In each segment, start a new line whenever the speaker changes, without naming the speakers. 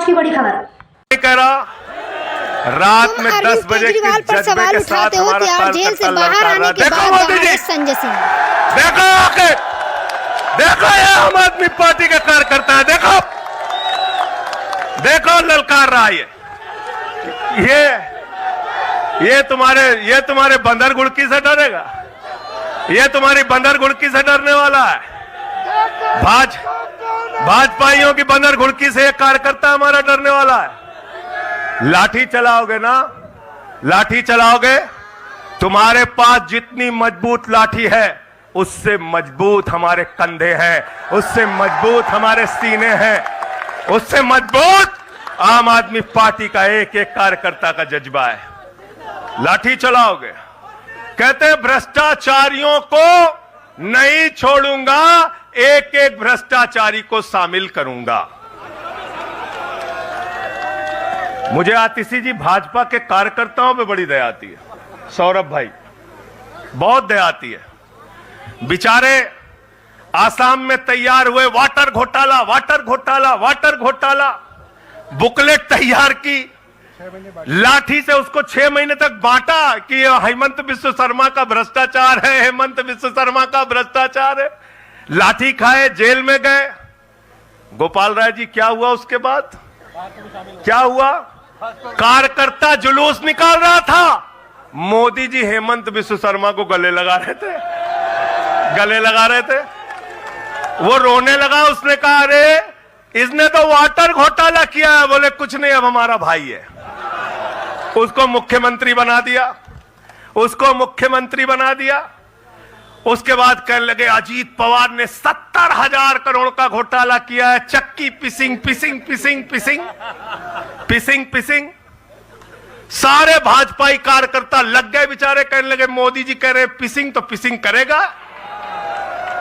आज की बड़ी खबर
कह रहा रात में 10 बजे की जज्बे के साथ हमारा
जेल से बाहर आने के बाद संजय सिंह
देखो आके देखो ये आम आदमी पार्टी का कार्यकर्ता है, देखो देखो ललकार रहा है ये तुम्हारे बंदर गुड़की से डरेगा, ये तुम्हारी बंदर गुड़की से डरने वाला है। भाजपाइयों की बंदर गुड़की से एक कार्यकर्ता हमारा डरने वाला है। लाठी चलाओगे ना, लाठी चलाओगे, तुम्हारे पास जितनी मजबूत लाठी है उससे मजबूत हमारे कंधे हैं, उससे मजबूत हमारे सीने हैं, उससे मजबूत आम आदमी पार्टी का एक एक कार्यकर्ता का जज्बा है। लाठी चलाओगे, कहते हैं भ्रष्टाचारियों को नहीं छोड़ूंगा, एक एक भ्रष्टाचारी को शामिल करूंगा। मुझे आतिशी जी भाजपा के कार्यकर्ताओं पे बड़ी दया आती है, सौरभ भाई बहुत दया आती है। बेचारे आसाम में तैयार हुए, वाटर घोटाला वाटर घोटाला वाटर घोटाला, बुकलेट तैयार की, लाठी से उसको 6 महीने तक बांटा कि ये हेमंत बिस्व शर्मा का भ्रष्टाचार है, हेमंत बिस्व शर्मा का भ्रष्टाचार है। लाठी खाए, जेल में गए। गोपाल राय जी क्या हुआ उसके बाद, क्या हुआ? कार्यकर्ता जुलूस निकाल रहा था, मोदी जी हेमंत बिस्व शर्मा को गले लगा रहे थे, गले लगा रहे थे। वो रोने लगा, उसने कहा अरे इसने तो वाटर घोटाला किया है। बोले कुछ नहीं, अब हमारा भाई है। उसको मुख्यमंत्री बना दिया, उसको मुख्यमंत्री बना दिया। उसके बाद कहने लगे अजीत पवार ने 70,000 करोड़ का घोटाला किया है, चक्की पिसिंग पिसिंग पिसिंग पिसिंग पिसिंग पिसिंग। सारे भाजपाई कार्यकर्ता लग गए बेचारे, कहने लगे मोदी जी कह रहे पिसिंग तो पिसिंग करेगा।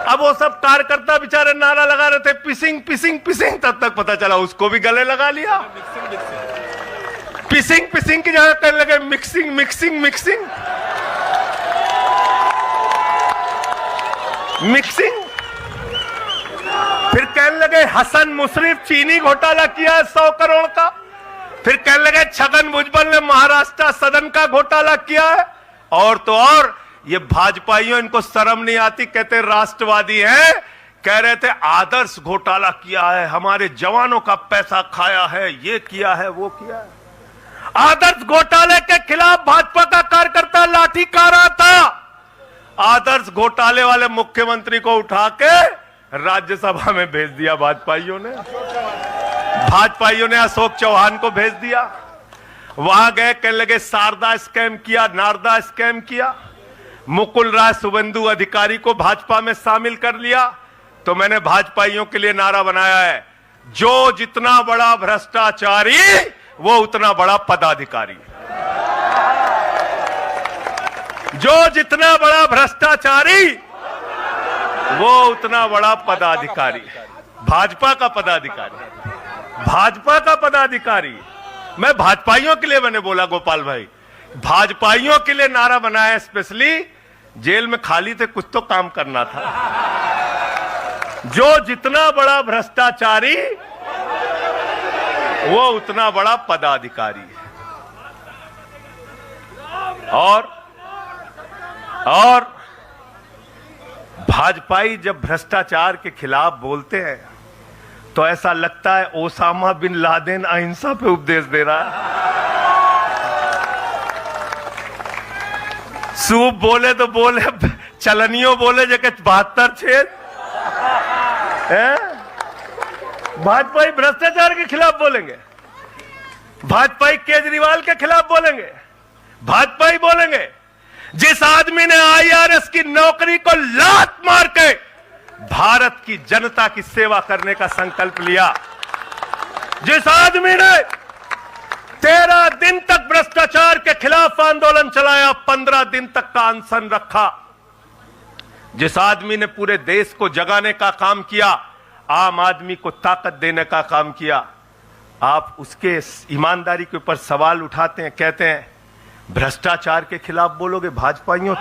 अब वो सब कार्यकर्ता बेचारे नारा लगा रहे थे पिसिंग पिसिंग पिसिंग, तब तक पता चला उसको भी गले लगा लिया। पिसिंग पिसिंग की जगह कहने लगे मिक्सिंग मिक्सिंग मिक्सिंग मिक्सिंग। फिर कहने लगे हसन मुशर्रफ चीनी घोटाला किया है 100 करोड़ का। फिर कहने लगे छगन भुजबल ने महाराष्ट्र सदन का घोटाला किया है। और तो और ये भाजपाइयों, इनको शर्म नहीं आती, कहते राष्ट्रवादी हैं, कह रहे थे आदर्श घोटाला किया है, हमारे जवानों का पैसा खाया है, ये किया है वो किया है। आदर्श घोटाले के खिलाफ भाजपा का कार्यकर्ता लाठी खा रहा था। आदर्श घोटाले वाले मुख्यमंत्री को उठा के राज्यसभा में भेज दिया भाजपाइयों ने। भाजपाइयों ने अशोक चौहान को भेज दिया। वहां गए, कहने लगे शारदा स्कैम किया, नारदा स्कैम किया। मुकुल राय शुभेंदु अधिकारी को भाजपा में शामिल कर लिया। तो मैंने भाजपाइयों के लिए नारा बनाया है, जो जितना बड़ा भ्रष्टाचारी वो उतना बड़ा पदाधिकारी, जो जितना बड़ा भ्रष्टाचारी वो उतना बड़ा पदाधिकारी। भाजपा का पदाधिकारी, भाजपा का पदाधिकारी। मैं भाजपाइयों के लिए मैंने बोला गोपाल भाई, भाजपाइयों के लिए नारा बनाया स्पेशली। जेल में खाली थे, कुछ तो काम करना था। जो जितना बड़ा भ्रष्टाचारी वो उतना बड़ा पदाधिकारी है। और भाजपाई जब भ्रष्टाचार के खिलाफ बोलते हैं तो ऐसा लगता है ओसामा बिन लादेन अहिंसा पे उपदेश दे रहा है। सूप बोले तो बोले, चलनियों बोले जगह 72 छेद। भाजपाई भ्रष्टाचार के खिलाफ बोलेंगे, भाजपाई केजरीवाल के खिलाफ बोलेंगे, भाजपाई बोलेंगे जिस आदमी ने IRS की नौकरी को लात मार के भारत की जनता की सेवा करने का संकल्प लिया, जिस आदमी ने 13 दिन तक भ्रष्टाचार के खिलाफ आंदोलन चलाया, 15 दिन तक का अनशन रखा, जिस आदमी ने पूरे देश को जगाने का काम किया, आम आदमी को ताकत देने का काम किया, आप उसके ईमानदारी के ऊपर सवाल उठाते हैं, कहते हैं भ्रष्टाचार के खिलाफ बोलोगे। भाजपाइयों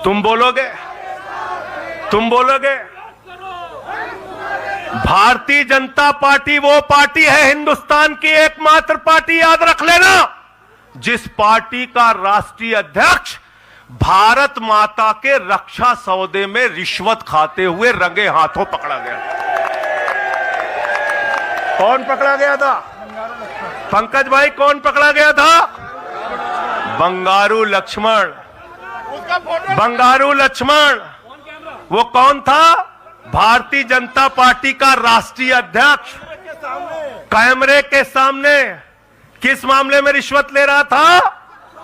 तुम बोलोगे, तुम बोलोगे। भारतीय जनता पार्टी वो पार्टी है, हिंदुस्तान की एकमात्र पार्टी, याद रख लेना, जिस पार्टी का राष्ट्रीय अध्यक्ष भारत माता के रक्षा सौदे में रिश्वत खाते हुए रंगे हाथों पकड़ा गया। कौन पकड़ा गया था? पंकज भाई, कौन पकड़ा गया था? बंगारू लक्ष्मण। बंगारू लक्ष्मण वो कौन था? भारतीय जनता पार्टी का राष्ट्रीय अध्यक्ष। कैमरे के सामने किस मामले में रिश्वत ले रहा था?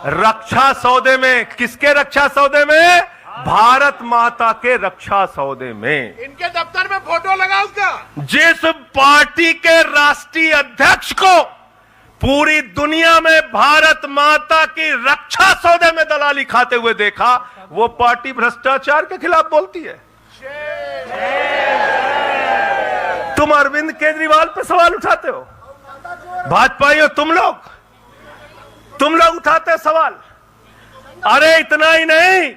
रक्षा सौदे में। किसके रक्षा सौदे में? भारत माता के रक्षा सौदे में।
इनके दफ्तर में फोटो लगा उसका।
जिस पार्टी के राष्ट्रीय अध्यक्ष को पूरी दुनिया में भारत माता की रक्षा सौदे में दलाली खाते हुए देखा, वो पार्टी भ्रष्टाचार के खिलाफ बोलती है। तुम अरविंद केजरीवाल पे सवाल उठाते हो, भाजपाइयों, तुम लोग उठाते हो सवाल। अरे इतना ही नहीं,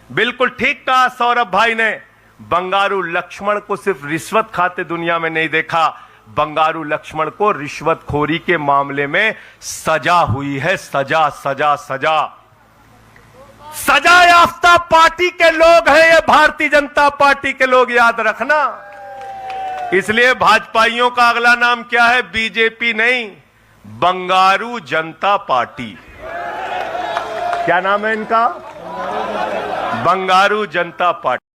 बिल्कुल ठीक कहा सौरभ भाई ने, बंगारू लक्ष्मण को सिर्फ रिश्वत खाते दुनिया में नहीं देखा, बंगारू लक्ष्मण को रिश्वतखोरी के मामले में सजा हुई है। सजा सजा सजा सजा याफ्ता पार्टी के लोग हैं ये, भारतीय जनता पार्टी के लोग, याद रखना। इसलिए भाजपाइयों का अगला नाम क्या है? बीजेपी नहीं, बंगारू जनता पार्टी। क्या नाम है इनका? बंगारू जनता पार्टी।